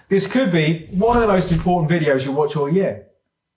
This could be one of the most important videos you'll watch all year.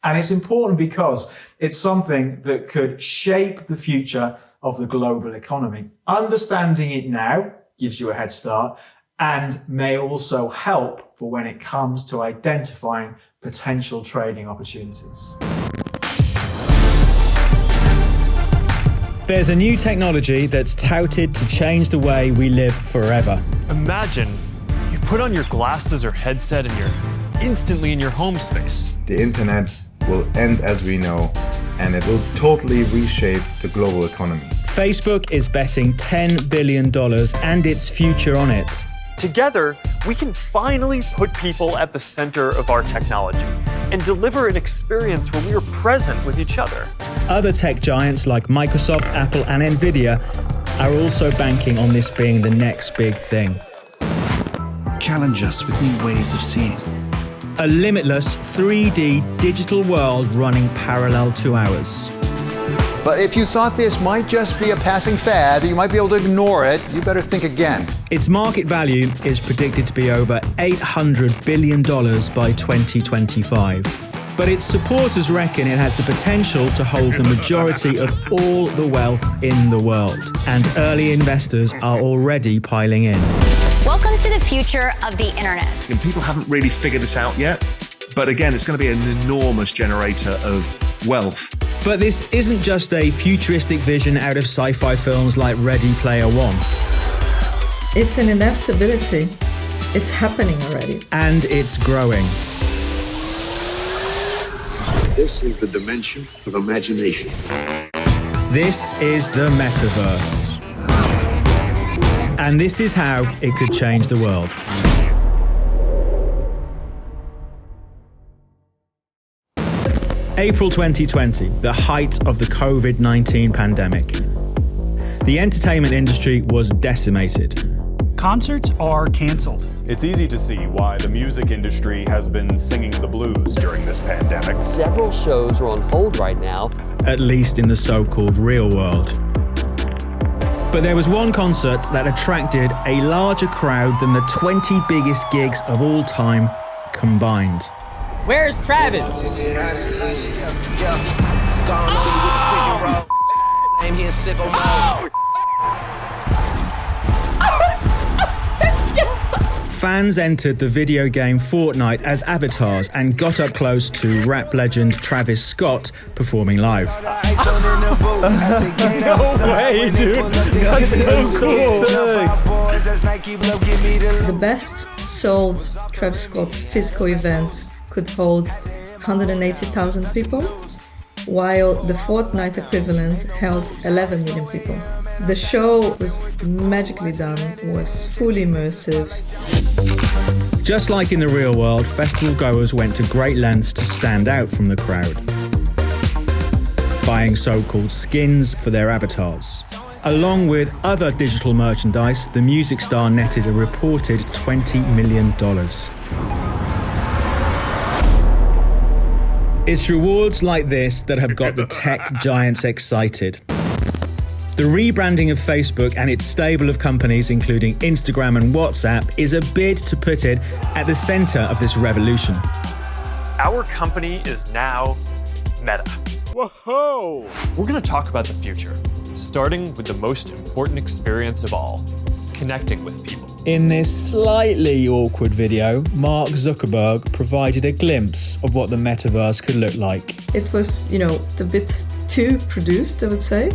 And it's important because it's something that could shape the future of the global economy. Understanding it now gives you a head start and may also help for when it comes to identifying potential trading opportunities. There's a new technology that's touted to change the way we live forever. Imagine you put on your glasses or headset and you're instantly in your home space. The internet will end as we know, and it will totally reshape the global economy. Facebook is betting $10 billion and its future on it. Together, we can finally put people at the center of our technology and deliver an experience where we are present with each other. Other tech giants like Microsoft, Apple, and Nvidia are also banking on this being the next big thing. Challenge us with new ways of seeing. A limitless 3D digital world running parallel to ours. But if you thought this might just be a passing fad, that you might be able to ignore it, you better think again. Its market value is predicted to be over $800 billion by 2025. But its supporters reckon it has the potential to hold the majority of all the wealth in the world. And early investors are already piling in. Welcome to the future of the internet. And people haven't really figured this out yet. But again, it's going to be an enormous generator of wealth. But this isn't just a futuristic vision out of sci-fi films like Ready Player One. It's an inevitability. It's happening already. And it's growing. This is the dimension of imagination. This is the Metaverse. And this is how it could change the world. April 2020, the height of the COVID-19 pandemic. The entertainment industry was decimated. Concerts are canceled. It's easy to see why the music industry has been singing the blues during this pandemic. Several shows are on hold right now. At least in the so-called real world. But there was one concert that attracted a larger crowd than the 20 biggest gigs of all time combined. Where's Travis? Fans entered the video game Fortnite as avatars and got up close to rap legend Travis Scott performing live. No way, dude. That's so cool. The best sold Travis Scott physical event could hold 180,000 people, while the Fortnite equivalent held 11 million people. The show was magically done, was fully immersive. Just like in the real world, festival goers went to great lengths to stand out from the crowd, buying so-called skins for their avatars. Along with other digital merchandise, the music star netted a reported $20 million. It's rewards like this that have got the tech giants excited. The rebranding of Facebook and its stable of companies, including Instagram and WhatsApp, is a bid to put it at the center of this revolution. Our company is now Meta. Whoa! We're going to talk about the future, starting with the most important experience of all, connecting with people. In this slightly awkward video, Mark Zuckerberg provided a glimpse of what the metaverse could look like. It was, a bit too produced, I would say.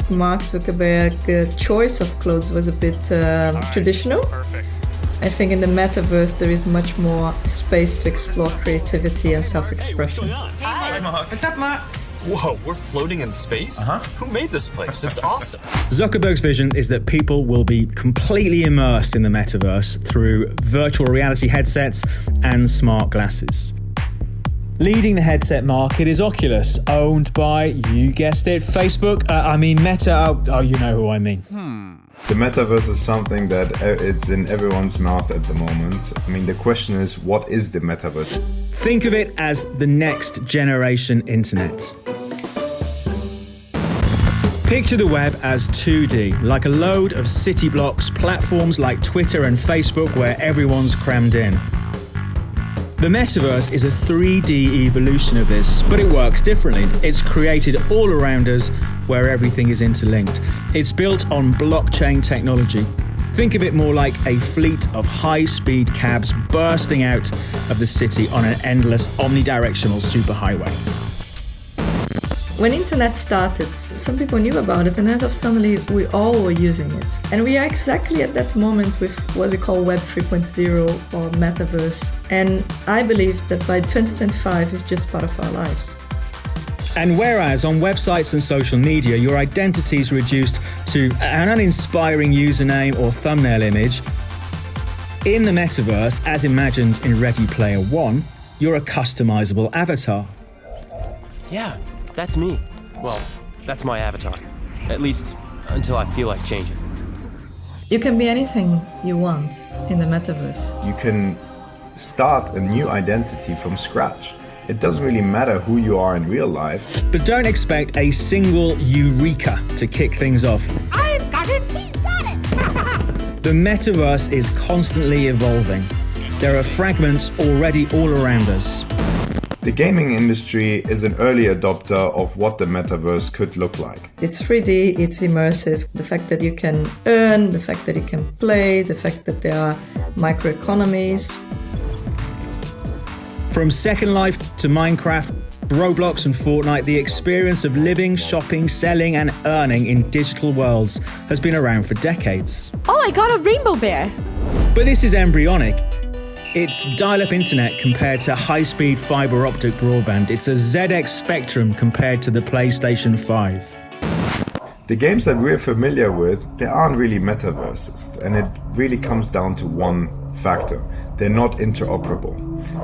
Mark Zuckerberg's choice of clothes was a bit traditional. Perfect. I think in the metaverse there is much more space to explore creativity and self-expression. Hi, Mark. What's up, Mark? Whoa, we're floating in space? Who made this place? It's awesome. Zuckerberg's vision is that people will be completely immersed in the metaverse through virtual reality headsets and smart glasses. Leading the headset market is Oculus, owned by, you guessed it, Facebook. Meta. Oh, you know who I mean. The metaverse is something that it's in everyone's mouth at the moment. The question is, what is the metaverse? Think of it as the next generation internet. Picture the web as 2D, like a load of city blocks, platforms like Twitter and Facebook where everyone's crammed in. The Metaverse is a 3D evolution of this, but it works differently. It's created all around us where everything is interlinked. It's built on blockchain technology. Think of it more like a fleet of high-speed cabs bursting out of the city on an endless omnidirectional superhighway. When internet started, some people knew about it, and as of suddenly we all were using it. And we are exactly at that moment with what we call Web 3.0 or Metaverse. And I believe that by 2025 it's just part of our lives. And whereas on websites and social media, your identity is reduced to an uninspiring username or thumbnail image, in the Metaverse, as imagined in Ready Player One, you're a customizable avatar. Yeah, that's me. Well, that's my avatar. At least until I feel like changing. You can be anything you want in the Metaverse. You can start a new identity from scratch. It doesn't really matter who you are in real life. But don't expect a single eureka to kick things off. I've got it, he's got it! The Metaverse is constantly evolving. There are fragments already all around us. The gaming industry is an early adopter of what the Metaverse could look like. It's 3D, it's immersive. The fact that you can earn, the fact that you can play, the fact that there are microeconomies. From Second Life to Minecraft, Roblox and Fortnite, the experience of living, shopping, selling and earning in digital worlds has been around for decades. Oh, I got a rainbow bear! But this is embryonic. It's dial-up internet compared to high-speed fiber optic broadband. It's a ZX Spectrum compared to the PlayStation 5. The games that we're familiar with, they aren't really metaverses, and it really comes down to one factor. They're not interoperable.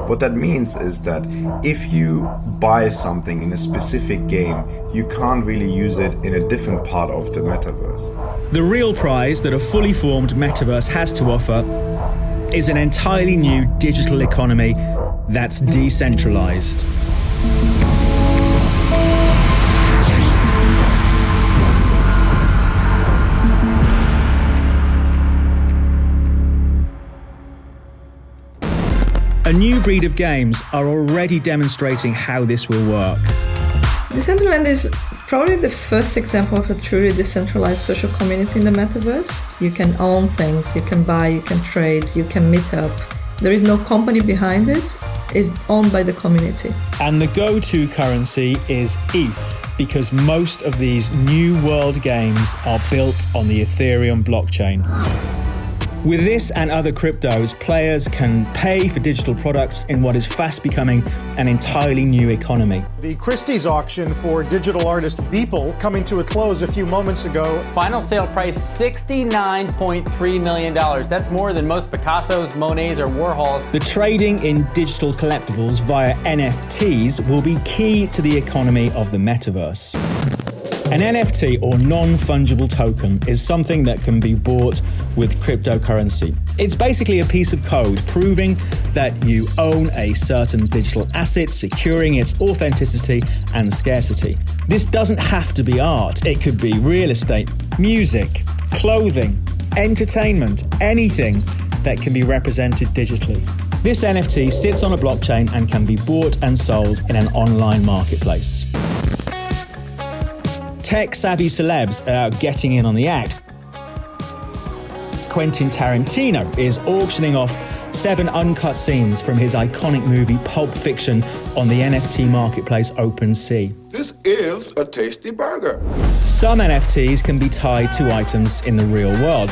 What that means is that if you buy something in a specific game, you can't really use it in a different part of the metaverse. The real prize that a fully formed metaverse has to offer is an entirely new digital economy that's decentralized. A new breed of games are already demonstrating how this will work. Decentraland is probably the first example of a truly decentralized social community in the Metaverse. You can own things, you can buy, you can trade, you can meet up. There is no company behind it. It's owned by the community. And the go-to currency is ETH, because most of these new world games are built on the Ethereum blockchain. With this and other cryptos, players can pay for digital products in what is fast becoming an entirely new economy. The Christie's auction for digital artist Beeple coming to a close a few moments ago. Final sale price $69.3 million. That's more than most Picassos, Monets, or Warhols. The trading in digital collectibles via NFTs will be key to the economy of the metaverse. An NFT, or non-fungible token, is something that can be bought with cryptocurrency. It's basically a piece of code proving that you own a certain digital asset, securing its authenticity and scarcity. This doesn't have to be art. It could be real estate, music, clothing, entertainment, anything that can be represented digitally. This NFT sits on a blockchain and can be bought and sold in an online marketplace. Tech-savvy celebs are getting in on the act. Quentin Tarantino is auctioning off 7 uncut scenes from his iconic movie Pulp Fiction on the NFT marketplace OpenSea. This is a tasty burger. Some NFTs can be tied to items in the real world.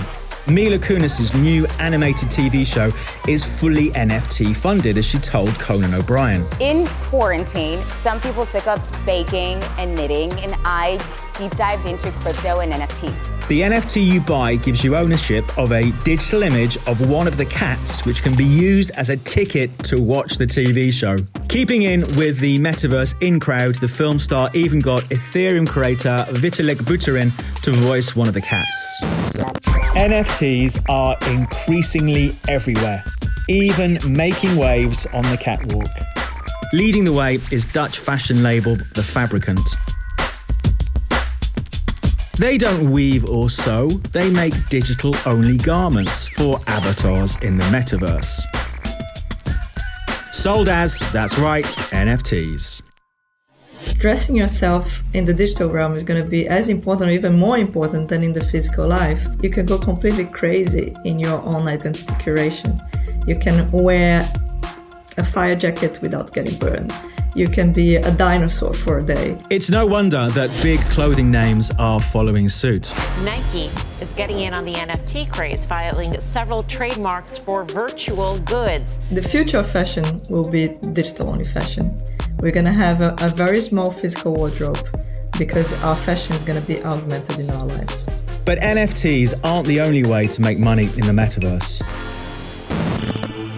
Mila Kunis's new animated TV show is fully NFT funded, as she told Conan O'Brien. In quarantine, some people took up baking and knitting, and I deep dived into crypto and NFTs. The NFT you buy gives you ownership of a digital image of one of the cats, which can be used as a ticket to watch the TV show. Keeping in with the Metaverse in crowd, the film star even got Ethereum creator Vitalik Buterin to voice one of the cats. NFTs are increasingly everywhere, even making waves on the catwalk. Leading the way is Dutch fashion label The Fabricant. They don't weave or sew, they make digital-only garments for avatars in the metaverse. sold as, that's right, NFTs. Dressing yourself in the digital realm is going to be as important or even more important than in the physical life. You can go completely crazy in your own identity curation. You can wear a fire jacket without getting burned. You can be a dinosaur for a day. It's no wonder that big clothing names are following suit. Nike is getting in on the NFT craze, filing several trademarks for virtual goods. The future of fashion will be digital-only fashion. We're going to have a very small physical wardrobe because our fashion is going to be augmented in our lives. But NFTs aren't the only way to make money in the metaverse.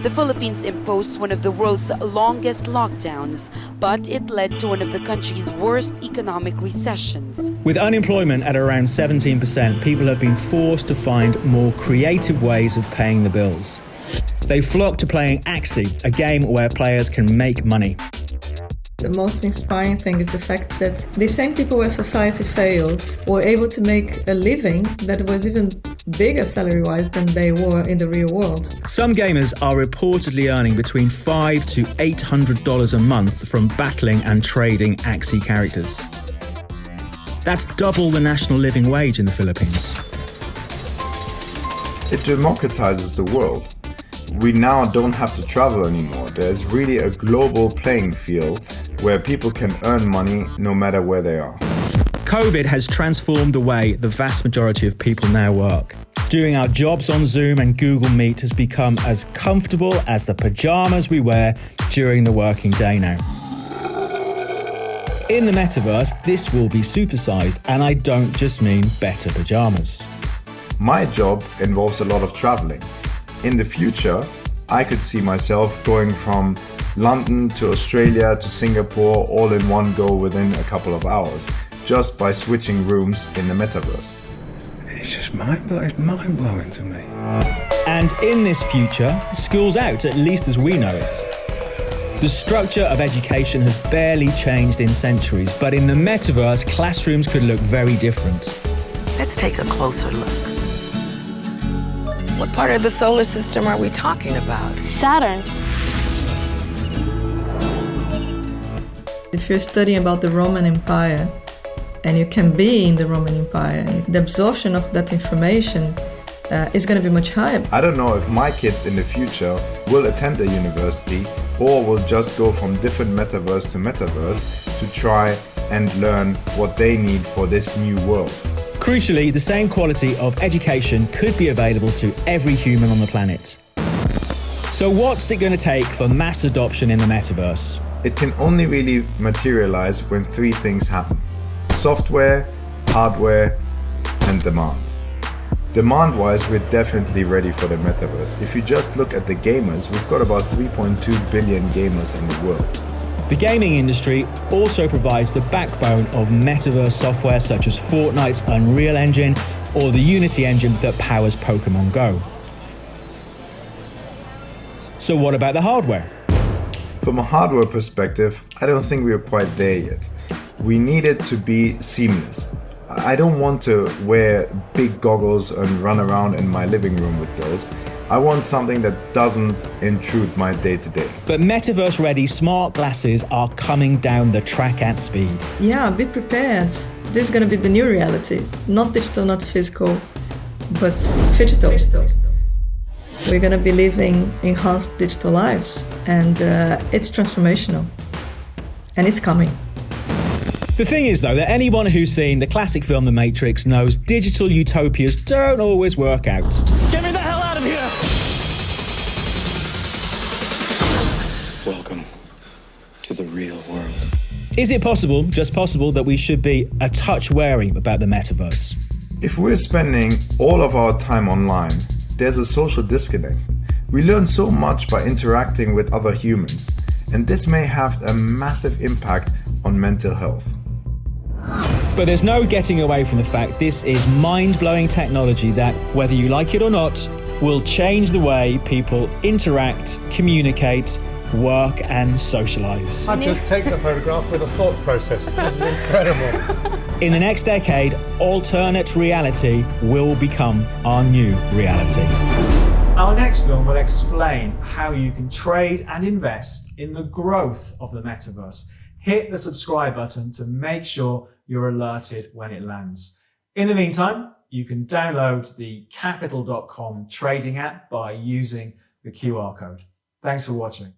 The Philippines imposed one of the world's longest lockdowns, but it led to one of the country's worst economic recessions. With unemployment at around 17%, people have been forced to find more creative ways of paying the bills. They flock to playing Axie, a game where players can make money. The most inspiring thing is the fact that the same people where society failed were able to make a living that was even bigger salary-wise than they were in the real world. Some gamers are reportedly earning between $500 to $800 a month from battling and trading Axie characters. That's double the national living wage in the Philippines. It democratizes the world. We now don't have to travel anymore. There's really a global playing field where people can earn money no matter where they are. COVID has transformed the way the vast majority of people now work. Doing our jobs on Zoom and Google Meet has become as comfortable as the pajamas we wear during the working day now. In the metaverse, this will be supersized, and I don't just mean better pajamas. My job involves a lot of traveling. In the future, I could see myself going from London to Australia to Singapore all in one go within a couple of hours, just by switching rooms in the metaverse. It's just mind-blowing to me. And in this future, school's out, at least as we know it. The structure of education has barely changed in centuries, but in the metaverse, classrooms could look very different. Let's take a closer look. What part of the solar system are we talking about? Saturn. If you're studying about the Roman Empire, and you can be in the Roman Empire, the absorption of that information is going to be much higher. I don't know if my kids in the future will attend a university or will just go from different metaverse to metaverse to try and learn what they need for this new world. Crucially, the same quality of education could be available to every human on the planet. So what's it going to take for mass adoption in the metaverse? It can only really materialize when three things happen: software, hardware, and demand. Demand-wise, we're definitely ready for the metaverse. If you just look at the gamers, we've got about 3.2 billion gamers in the world. The gaming industry also provides the backbone of metaverse software such as Fortnite's Unreal Engine or the Unity engine that powers Pokemon Go. So what about the hardware? From a hardware perspective, I don't think we're quite there yet. We need it to be seamless. I don't want to wear big goggles and run around in my living room with those. I want something that doesn't intrude my day-to-day. But metaverse-ready smart glasses are coming down the track at speed. Yeah, be prepared. This is going to be the new reality. Not digital, not physical, but digital. We're going to be living enhanced digital lives, and it's transformational. And it's coming. The thing is, though, that anyone who's seen the classic film The Matrix knows digital utopias don't always work out. Get me the hell out of here! Welcome to the real world. Is it possible, just possible, that we should be a touch wary about the metaverse? If we're spending all of our time online, there's a social disconnect. We learn so much by interacting with other humans, and this may have a massive impact on mental health. But there's no getting away from the fact this is mind-blowing technology that, whether you like it or not, will change the way people interact, communicate, work and socialize. I've just taken a photograph with a thought process. This is incredible. In the next decade, alternate reality will become our new reality. Our next film will explain how you can trade and invest in the growth of the metaverse. Hit the subscribe button to make sure you're alerted when it lands. In the meantime, you can download the Capital.com trading app by using the QR code. Thanks for watching.